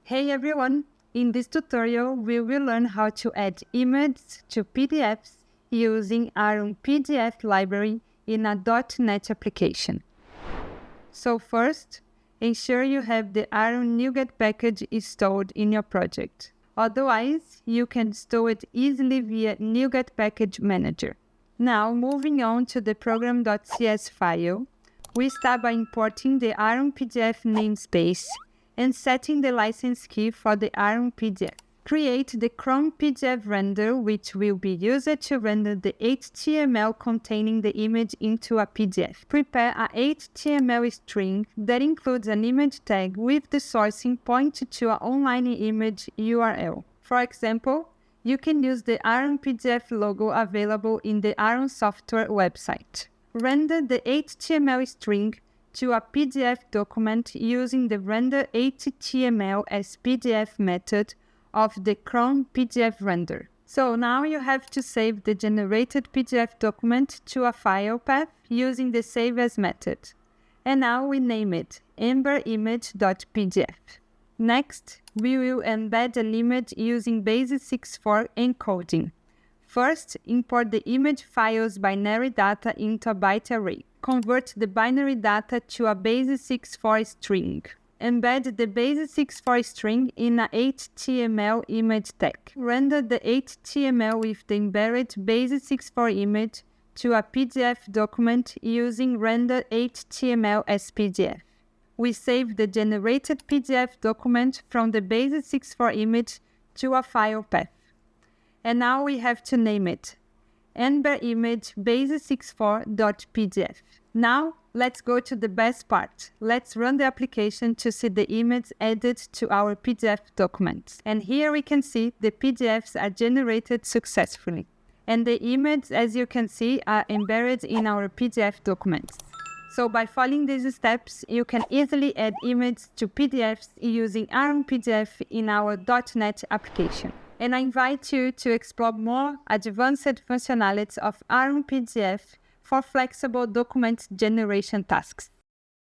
Hey everyone! In this tutorial, we will learn how to add images to PDFs using IronPDF library in a .NET application. So first, ensure you have the Iron NuGet package installed in your project. Otherwise, you can install it easily via NuGet Package Manager. Now, moving on to the program.cs file, we start by importing the IronPDF namespace and setting the license key for the IronPDF. Create the Chrome PDF render, which will be used to render the HTML containing the image into a PDF. Prepare a HTML string that includes an image tag with the sourcing point to an online image URL. For example, you can use the IronPDF logo available in the Iron Software website. Render the HTML string to a PDF document using the render HTML as PDF method of the Chrome PDF render. So now you have to save the generated PDF document to a file path using the save as method. And now we name it embedding.pdf. Next, we will embed an image using Base64 encoding. First, import the image file's binary data into a byte array. Convert the binary data to a Base64 string. Embed the Base64 string in a HTML image tag. Render the HTML with the embedded Base64 image to a PDF document using render HTML as PDF. We save the generated PDF document from the Base64 image to a file path. And now we have to name it embedding base64.pdf. Now, let's go to the best part. Let's run the application to see the image added to our PDF documents. And here we can see the PDFs are generated successfully. And the images, as you can see, are embedded in our PDF documents. So by following these steps, you can easily add images to PDFs using IronPDF in our .NET application. And I invite you to explore more advanced functionalities of IronPDF for flexible document generation tasks.